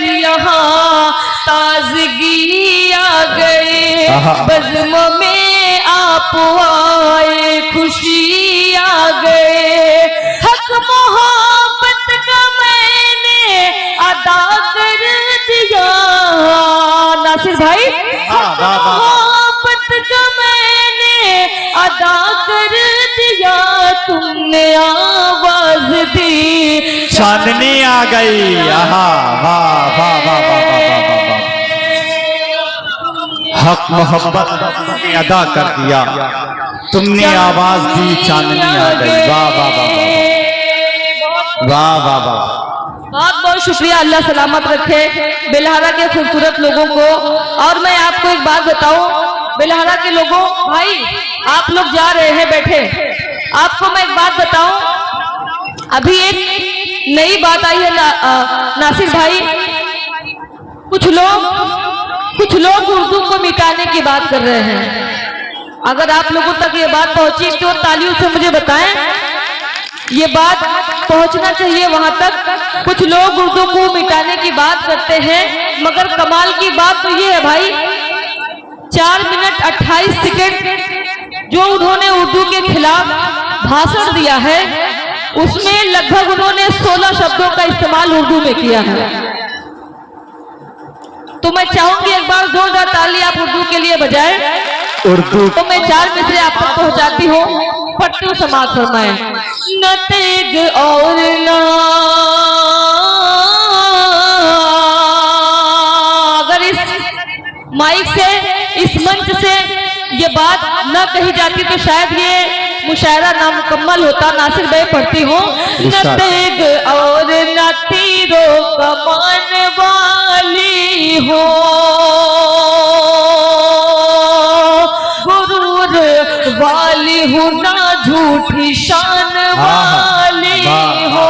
यहाँ ताजगी आ गए, बज़्म में आप आए खुशी आ गए। हक मोहब्बत का मैंने अदा कर दिया। नासिर भाई, हक मोहब्बत का मैंने अदा कर दिया, तुमने आवाज दी चांदनी आ गई। आहा, वाह वाह वाह वाह वाह वाह वाह। हक मोहब्बत ने अदा कर दिया, तुमने आवाज दी चांदनी आ गई। वाह वाह वाह वाह वाह वाह। बहुत बहुत शुक्रिया। अल्लाह सलामत रखे बेलहारा के खूबसूरत लोगों को। और मैं आपको एक बात बताऊं, बेलहारा के लोगों, भाई आप लोग जा रहे हैं बैठे, आपको मैं एक बात बताऊं, अभी एक नई बात आई है नासिर भाई। कुछ लोग उर्दू को मिटाने की बात कर रहे हैं। अगर आप लोगों तक ये बात पहुंची तो तालियों से मुझे बताएं, ये बात पहुंचना चाहिए वहां तक। कुछ लोग उर्दू को मिटाने की बात करते हैं, मगर कमाल की बात तो ये है भाई, 4 मिनट 28 सेकंड जो उन्होंने उर्दू के खिलाफ भाषण दिया है, उसमें लगभग उन्होंने 16 शब्दों का इस्तेमाल उर्दू में किया है। तो मैं चाहूंगी एक बार जोरदार ताली आप उर्दू के लिए बजाएं। उर्दू तो मैं 4 मिसरे आप तक पहुंचाती हूँ, पट्टी समाज फरमाएं। न तेग और ना, अगर इस माइक से, इस मंच से ये बात न कही जाती तो शायद ये मुशायरा नामुकम्मल होता। नासिर भाई पढ़ती हूँ। न तेग और न तीरों कमान वाली हो, गुरूर वाली हूँ ना झूठी शान वाली हो।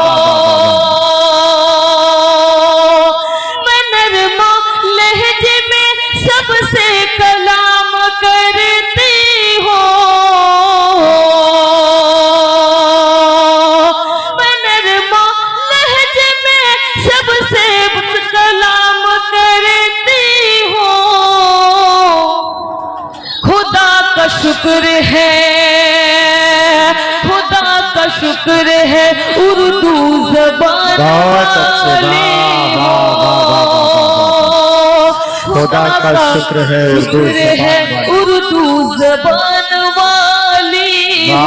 मैं नरमा लहजे में सबसे कलाम करती हूँ, मैं नरमा लहजे में सबसे कलाम करती हूँ। खुदा का शुक्र है, खुदा का शुक्र है उर्दू ज़बान वाली हो। खुदा का शुक्र है उर्दू ज़बान वाली हो।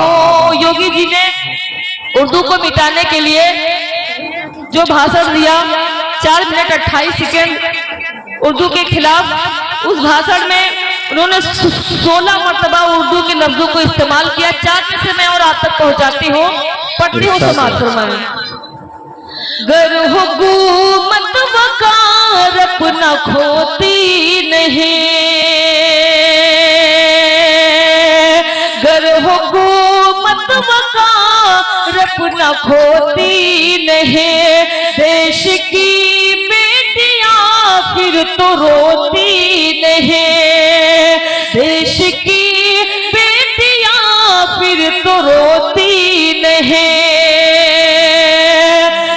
योगी जी ने उर्दू को मिटाने के लिए जो भाषण दिया 4 मिनट 28 सेकेंड उर्दू के खिलाफ, उस भाषण में उन्होंने 16 मरतबा उर्दू के लफ्जों को इस्तेमाल किया। 4 में से मैं और आप तक पहुंचाती हूँ, पढ़ती हूँ समाज फरमाएं। गर हुकूमत वकार अपना खोती नहीं, गर हुकूमत वकार अपना खोती नहीं, देश की बेटियां फिर तो रोती नहीं, देश की बेटियां फिर तो रोती नहीं।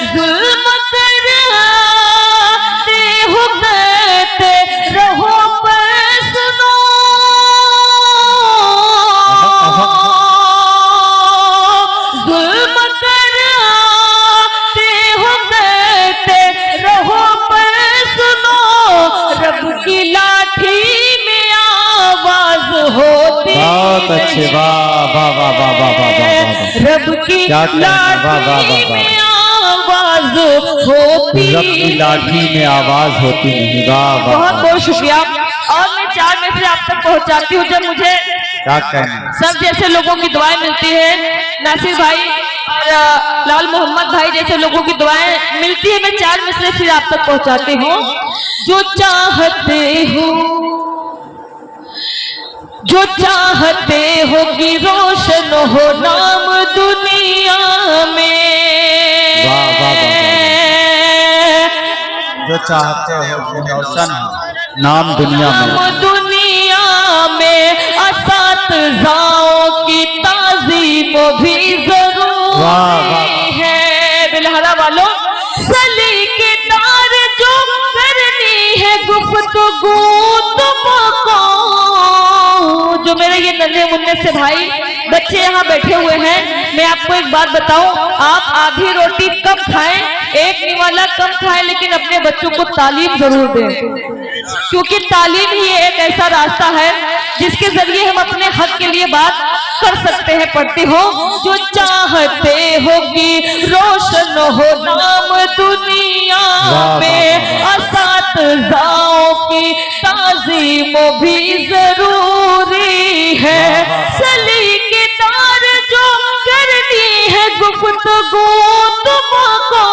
जुल्म करते हो कहते रहो पर सुनो, जुल्म करते हो कहते रहो पर सुनो, रब की लाठी में आवाज होती। बहुत अच्छे, वाह वाह वाह वाह वाह वाह। रब की लाठी में आवाज होती, रब की लाठी में आवाज होती नहीं। वाह वाह, बहुत बहुत शुक्रिया। और मैं 4 में से आप तक पहुंचाती हूँ। जब मुझे क्या कहना, सब जैसे लोगों की दुआएं मिलती है, नासिर भाई और लाल मोहम्मद भाई जैसे लोगों की दुआएं मिलती है, मैं 4 में से फिर आप तक पहुंचाती हूँ। जो चाहते हो, जो चाहते हो कि रोशन हो नाम दुनिया में, वाह वाह वाह। जो चाहते हो कि रोशन नाम दुनिया में, नाम दुनिया में असातिज़ाओं की ताज़ीम भी जरूरी है। बेलहारा वालों, सलीकेदार जो जो मेरे ये नन्हे मुन्ने से भाई बच्चे यहाँ बैठे हुए हैं, मैं आपको एक बात बताऊं, आप आधी रोटी कम खाएं, एक निवाला कम खाएं, लेकिन अपने बच्चों को तालीम जरूर दें, क्योंकि तालीम ही एक ऐसा रास्ता है जिसके जरिए हम अपने हक के लिए बात कर सकते हैं। पढ़ती हो, जो चाहते हो कि रोशन हो नाम दुनिया में, असातिज़ाओं की ताज़ीम भी जरूरी है, सलीकेदार जो करनी है गुफ्तगू तुमको,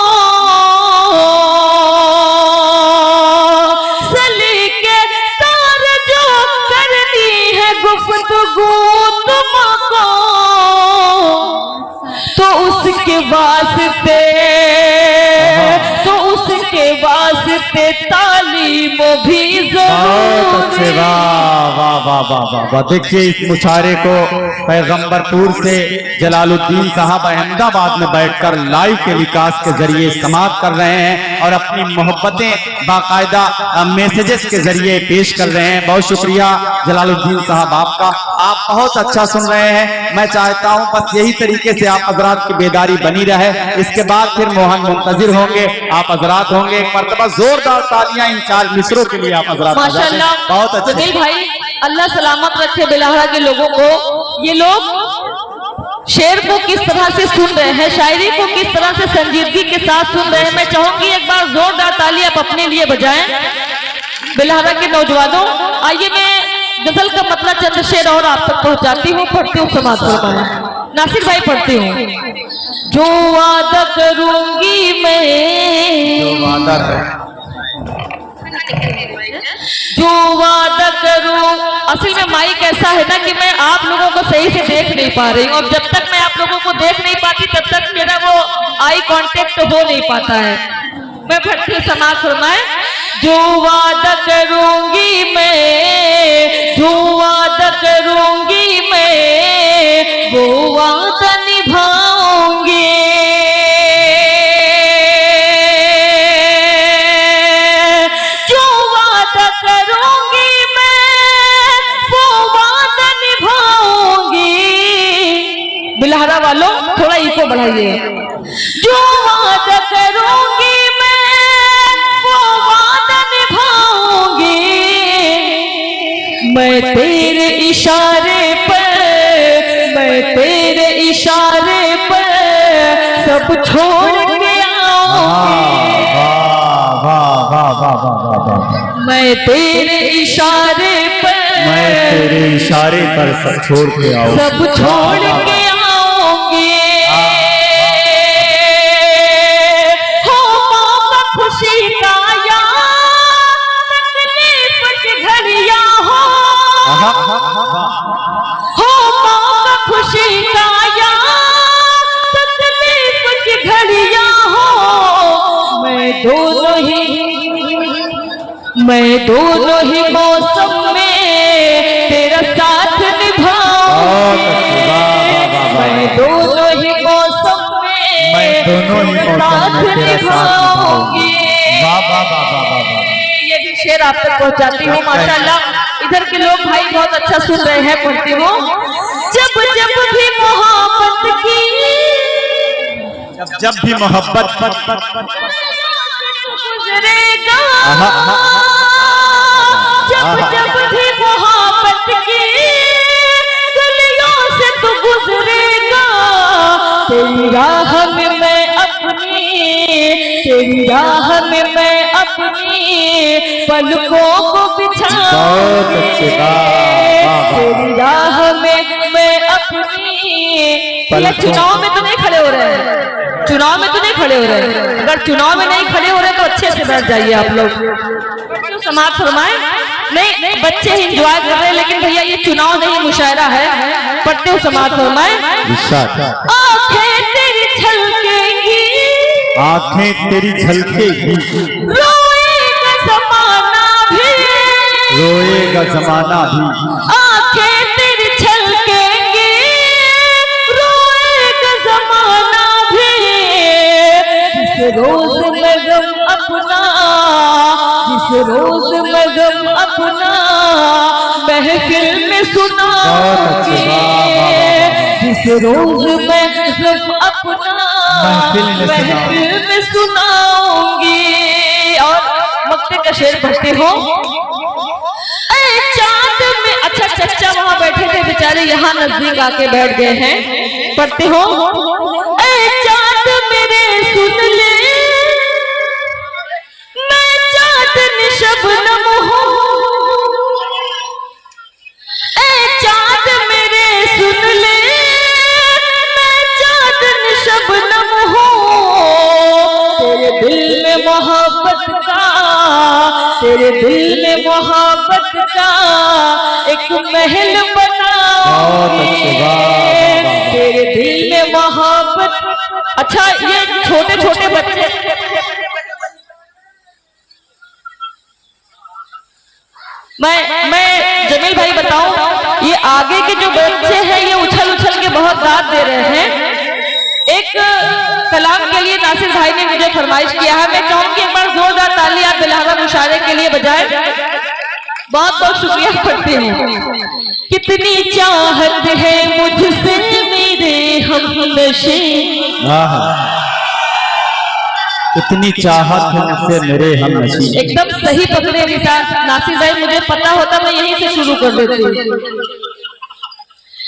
सलीकेदार जो करनी है गुफ्तगू तुमको, तो उसके वास्ते तालीम भी जरूरी। वाह वाह वाह वाह वाह वाह। देखिए इस मुशायरे को पैगंबरपुर से जलालुद्दीन साहब अहमदाबाद में बैठकर लाइव टेलीकास्ट के जरिए समाप्त कर रहे हैं और अपनी मोहब्बतें बाकायदा मैसेजेस के जरिए पेश कर रहे हैं। बहुत शुक्रिया जलालुद्दीन साहब आपका, आप बहुत अच्छा सुन रहे हैं। मैं चाहता हूं बस यही तरीके से आप हजरात की बेदारी बनी रहे। इसके बाद फिर मोहन मुंतजिर होंगे, आप हजरात होंगे। एक मरतबा जोरदार तालियां इन 4 मिसरों के लिए आप हजरात। माशाअल्लाह, बहुत अच्छा जमील भाई, अल्लाह सलामत रखे बेलहरा के लोगों को। ये लोग शेर को किस तरह से सुन रहे हैं, शायरी को किस तरह से संजीदगी के साथ सुन रहे हैं। मैं चाहूंगी एक बार जोरदार ताली आप अपने लिए बजाएं बेलहरा के नौजवानों। आइए मैं गजल का मतलब चंद शेर और आप तक पहुंचाती हूँ, पढ़ती हूँ, समाज फरमाएं। नासिर भाई पढ़ती हूँ। जो वादा करूंगी मैं, जो वादा करूं, असल में माइक ऐसा है ना कि मैं आप लोगों को सही से देख नहीं पा रही हूँ, और जब तक मैं आप लोगों को देख नहीं पाती तब तक मेरा वो आई कांटेक्ट हो नहीं पाता है। मैं फिर से समाज फरमाए। जो वादा करूंगी मैं, जो वादा करूंगी मैं, वो वादा निभाऊंगी। बिलहरा वालों थोड़ा इको बढ़ाइए। जो वादा करूंगी मैं, वो वादा निभाऊंगी। मैं तेरे इशारे पर, मैं तेरे इशारे पर सब छोड़ के आऊंगी। मैं तेरे इशारे पर, मैं तेरे इशारे पर सब छोड़ के आऊं, सब छोड़ के आऊंगी। हो मौका खुशी का या तकलीफ की घड़ियां हो मौका खुशी का या तकलीफ की घड़ियां हो, मैं दोनों ही मौसम में तेरा साथ निभाऊंगी। मैं दोनों ही मौसम में तेरा साथ निभाऊंगी। ये भी शेर आप तक पहुंचाती हूँ माशाल्लाह। इधर के लोग भाई बहुत अच्छा सुन रहे हैं, पढ़ती हूँ। जब जब भी मोहब्बत की, जब भी मोहब्बत गुजरेगा, जब जब भी मोहब्बत की गलियों से तू गुजरेगा, तेरी राह में मैं अपनी, तेरी राह में मैं अपनी पलकों को बिछाऊंगी। तेरी राह में मैं अपनी, ये चुनाव में तो नहीं खड़े हो रहे हैं, चुनाव में तो नहीं खड़े हो रहे। अगर चुनाव में नहीं खड़े हो रहे तो अच्छे से बैठ जाइए आप लोग, क्यों समाज फरमाए। नहीं बच्चे ही इंजॉय कर रहे हैं, लेकिन भैया ये चुनाव नहीं मुशायरा है। पढ़ते हो समाज फरमाए। आंखें तेरी झलकेंगी, आंखें तेरी झलकेगी, रोएगा जमाना भी, रोएगा जमाना भी। आंखें तेरी झलकेंगी, रोएगा जमाना भी। जिस रोज मैं गम अपना, जिस रोज मैं मैं गम अपना महफिल में सुनाऊंगी, जिस रोज मैं गम अपना महफिल में सुनाऊंगी। और मक्ते का शेर पढ़ते हो, चांद में, अच्छा चच्चा वहां बैठे थे बेचारे, यहाँ नजदीक आके बैठ गए हैं, पढ़ते हो, चांद मेरे सुन ले, मैं चांदनी शबनम हूँ, चांद मेरे सुन ले, मैं चांदनी शबनम हूँ, तेरे दिल में मोहब्बत का, तेरे दिल में मोहब्बत का एक महल बनाऊंगी, तेरे दिल में मोहब्बत। अच्छा ये छोटे छोटे बच्चे, मैं जमील भाई बताऊं, ये आगे के जो बच्चे हैं ये उछल उछल के बहुत दाद दे रहे हैं। एक कलाम के लिए नासिर भाई ने मुझे फरमाइश किया है, मैं चाहूंगी एक बार जोरदार ताली आप बिलहरा मुशारे के लिए बजाएं। बहुत बहुत शुक्रिया पढ़ती हूँ। कितनी चाहत है मुझसे मेरे हमनशी, कितनी चाहत है मुझसे मेरे हमनशी। एकदम सही पकड़े नासिर भाई, मुझे पता होता मैं यहीं से शुरू कर देती।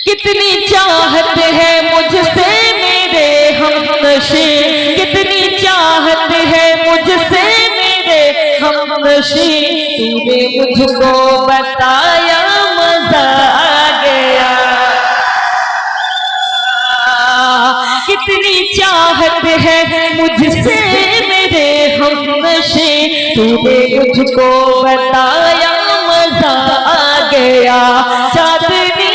कितनी चाहत है मुझसे मेरे हमनशी, कितनी चाहत है मुझसे मेरे हमनशी, तूने मुझको बताया मजा आ गया। कितनी चाहत है मुझसे मेरे हमनशी, तूने मुझको बताया मजा आ गया। चांदनी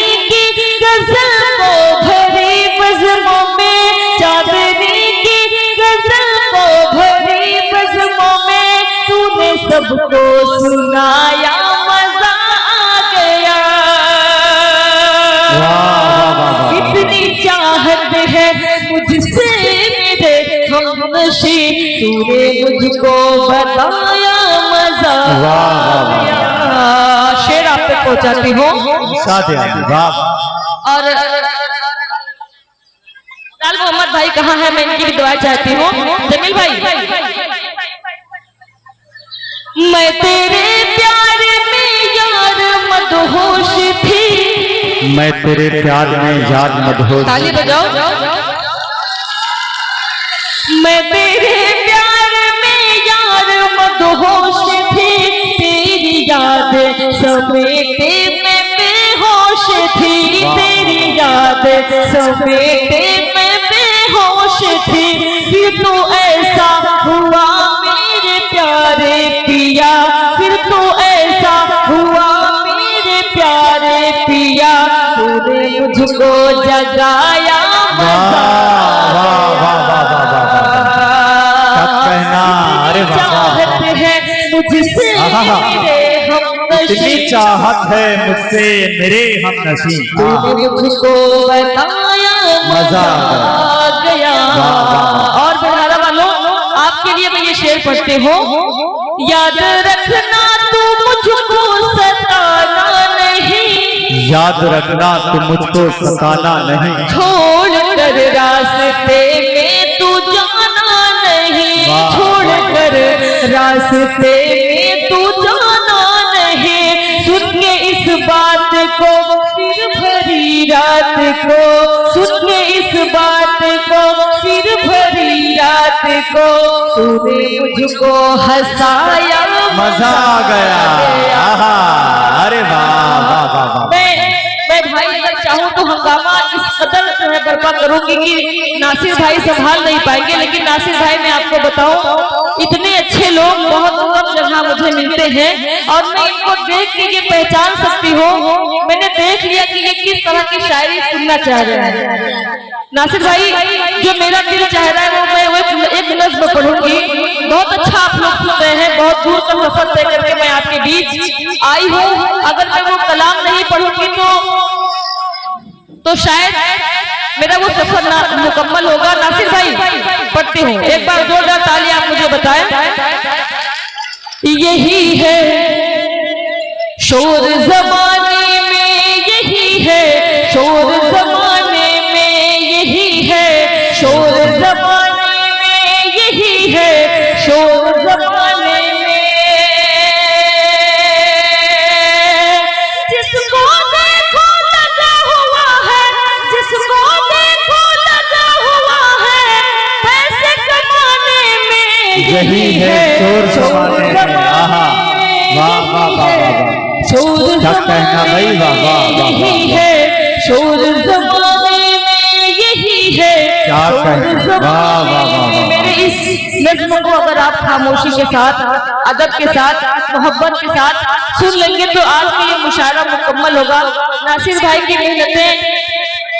गजल को भरी बज़्मों में, चांदनी की गजल को भरी बज़्मों में, तूने सबको सुनाया मजा आ गया। कितनी चाहत है मुझसे मेरे हमनशी, तूने मुझको बताया मजा आ गया। शेर आप तक पहुंचाती हूँ। और लाल मोहम्मद भाई कहाँ है, मैं इनकी भी दुआ चाहती हूँ। जमील भाई, मैं तेरे प्यार में यार मदहोश थी, मैं तेरे प्यार में यार मदहोश, ताली बजाओ। मैं तेरे प्यार में यार मदहोश थी, तेरी याद समेटे में बेहोश थी, तेरी याद समेटे में बेहोश थी। फिर तो ऐसा हुआ मेरे प्यारे पिया, फिर तो ऐसा हुआ मेरे प्यारे पिया, तूने मुझको जगाया मजा। चाहत है मुझसे मेरे हमनशी, चाहत है मुझसे मेरे हमनशी, तूने मुझको बताया मजा आ गया। और बिहारा वालों, आपके लिए मैं ये शेर पढ़ती हूँ। याद रखना तू मुझको सताना नहीं, याद रखना तू मुझको सताना नहीं, छोड़ कर रास्ते में तू जाना नहीं, छोड़ कर रास्ते में तू जाना नहीं। सुन के इस बात को फिर भरी रात को, सुन के इस बात को फिर भरी रात को, तूने मुझको हंसाया मजा आ गया। अरे वाह वाह वाह। मैं भाई अगर चाहूँ तो हंगामा इस कदर जो है बर्पा करूंगी कि नासिर भाई संभाल नहीं पाएंगे। लेकिन नासिर भाई मैं आपको बताऊं, इतने अच्छे लोग बहुत कम जगह मुझे मिलते हैं और मैं इनको देख के ये पहचान सकती हूँ। मैंने देख लिया कि ये किस तरह की शायरी सुनना चाह रहे हैं। नासिर भाई, जो मेरा दिल चाह रहा है वो मैं एक नज़्म पढ़ूंगी। बहुत अच्छा आप लोग सुन रहे हैं, बहुत दूर का सफर तय करके मैं आपके बीच आई हूँ। अगर मैं वो कलाम नहीं पढ़ूंगी तो शायद मेरा वो सफर ना मुकम्मल होगा। नासिर भाई पढ़ती हूँ, एक बार जोरदार ताली आप मुझे बताएं। यही है शोर जमाने में यही है, शोर जमाने में यही है, शोर जमाने में यही है, शोर जमाने में जिसको देखो लगा हुआ है, जिसको देखो लगा हुआ है, पैसे कमाने में यही है शोर जमाने में। आहा, वाह वाह वाह वाह, शोर कहना भाई, वाह वाह वाह यही है, शोर जमाने में यही है, क्या कहना, वाह वाह वाह। मेरे इस नज़्म को अगर आप खामोशी के साथ, अदब के साथ, मोहब्बत के साथ सुन लेंगे तो आज का ये मुशायरा मुकम्मल होगा। नासिर भाई की मेहनतें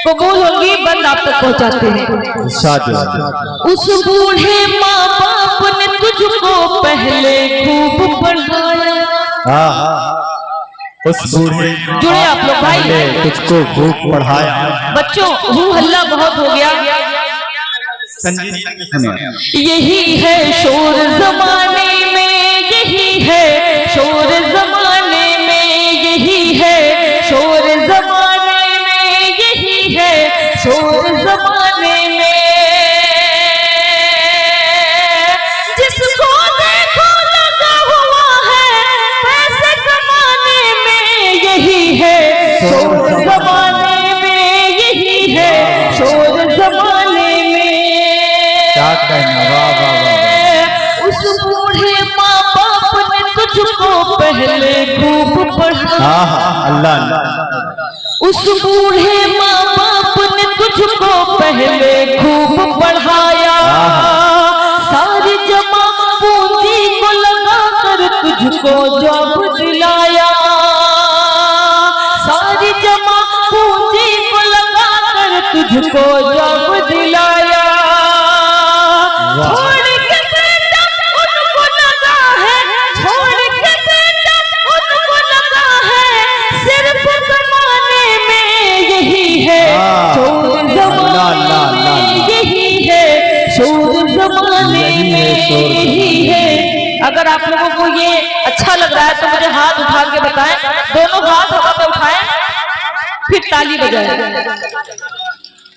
कबूल होगी, बंद आप तक पहुंचाते हैं। उस बूढ़े माँ बाप ने तुझको पहले खूब पढ़ाया, उस बूढ़े जुड़े आप लोग भाई, ने तुझको खूब पढ़ाया। बच्चों हू हल्ला बहुत हो गया। यही है शोर जमाने में, यही है शोर जमाने में, यही है शोर जमाने में, यही है शोर जमाने में। जिसको देखो लगा हुआ है, पैसे कमाने में, यही है शोर जमाने में, यही है शोर जमाने में। क्या कहना, वाह वाह वाह। उस बूढ़े माँ बाप ने तुझको पहले खूब पढ़ाया, अल्लाह अल्लाह। उस बूढ़े माँ बाप ने तुझको पहले खूब पढ़ाया, सारी जमा पूंजी को लगा कर तुझको जॉब दिलाया, सारी जमा पूंजी को लगा कर तुझको जॉब दिलाया। छोड़ के बेटा उनको लगा है, छोड़ के बेटा उनको लगा है, सिर्फ कमाने में, यही है शोर जमाने में, यही है शोर जमाने में, यही है। अगर आप लोगों को ये अच्छा लग रहा है तो मुझे हाथ उठा के बताएं, दोनों हाथ हवा पे उठाएं, फिर ताली बजाएं।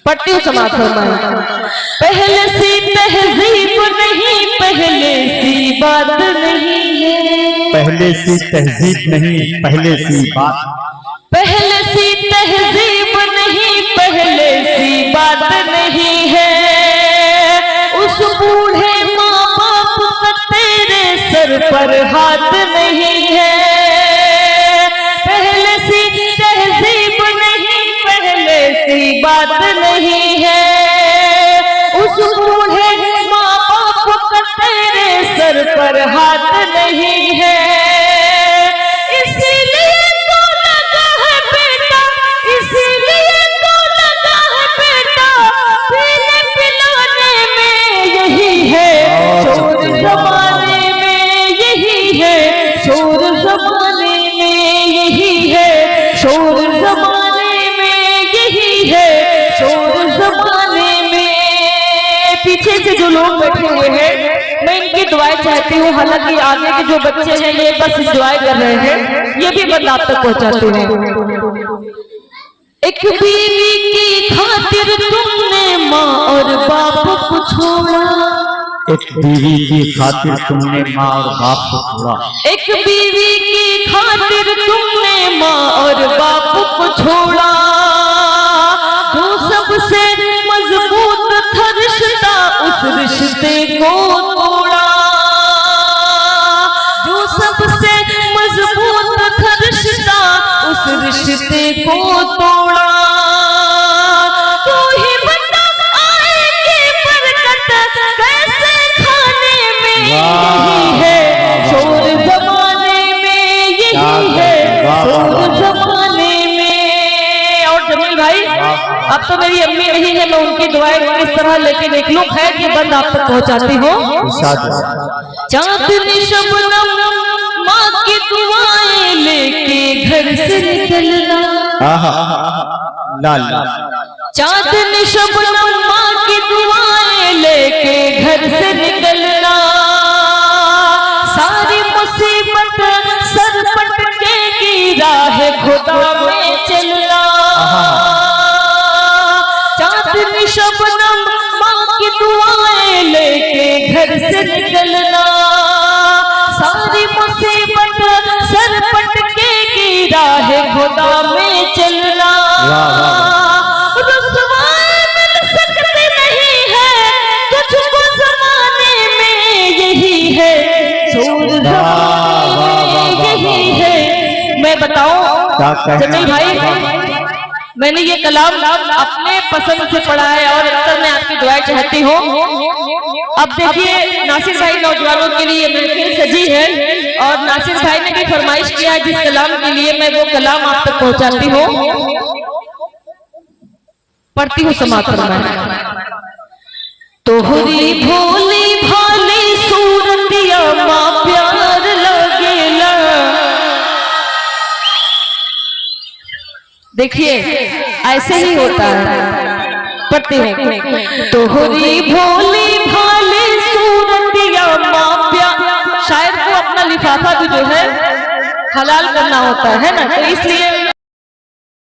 पट्टी समाप्त फरमाएं। पहले सी तहजीब नहीं, पहले सी बात नहीं है, पहले सी तहजीब नहीं, पहले सी बात, पहले सी तहजीब नहीं, पहले सी बात नहीं है। उस बूढ़े माँ बाप का तेरे सर पर हाथ नहीं है, पहले सी तहजीब नहीं, पहले सी बात नहीं है। उस बूढ़े माँ बाप का तेरे सर पर हाथ नहीं है, इसीलिए तो लगा है बेटा, इसीलिए तो लगा है बेटा, पीने पिलाने में, यही है शोर जमाने में, यही है शोर जमाने में, यही है शोर जमाने में, यही है शोर जमाने में। पीछे से जो लोग बैठे हुए हैं मैं इनकी दुआएं चाहती हूँ, हालांकि आगे के जो बच्चे हैं ये बस एंजॉय कर रहे हैं, ये भी बंद आप तक पहुंचाते हैं। एक बीवी की खातिर तुमने माँ और बाप को छोड़ा, एक बीवी की खातिर तुमने माँ और बाप को छोड़ा, एक बीवी की खातिर तुमने माँ और बाप को छोड़ा, जो सबसे मजबूत था रिश्ता उस रिश्ते को तोड़ा, जो सबसे मजबूत था रिश्ता उस रिश्ते को तोड़ा। तू ही बता आएगी बरकत कैसे खाने में, यही है शोर जमाने में, यही है शोर जमाने में। और जमील भाई अब तो मेरी अम्मी नहीं है, मैं उनकी दुआएं किस तरह लेके निकलूं, खैर ये बंद आप तक पहुंचाती हूँ। चांदनी शबनम माँ की दुआएं लेके घर से निकलना, चांदनी शबनम माँ की दुआएं लेके घर से निकलना, सारी मुसीबत सर पटकेगी राह खुदा में चलना, चांदनी शबनम माँ की दुआएं लेके घर से निकलना, सारी मुसीबत सर पटकेगी राह खुदा में चलना। रुसवाई मिल सकते नहीं है तुझको ज़माने में, यही है शोर ज़माने में, यही है। मैं बताऊं जमील भाई, मैंने ये कलाम अपने पसंद से पढ़ा है और अक्सर मैं आपकी दुआएं चाहती हूँ। अब देखिए नासिर भाई नौजवानों के लिए महफिल सजी है और नासिर भाई ने भी फरमाइश किया है जिस कलाम के लिए, मैं वो कलाम आप तक पहुंचाती हूँ, पढ़ती हूँ, समाप्त फरमाएं। तोहरी भोली भाली सूरतिया माँ प्यार लगेला। देखिए ऐसे ही होता है, पढ़ते हैं। तोहरी भोली भाली सूरतिया माँ प्यार, शायर को अपना लिफाफा भी जो है हलाल करना होता है ना, तो इसलिए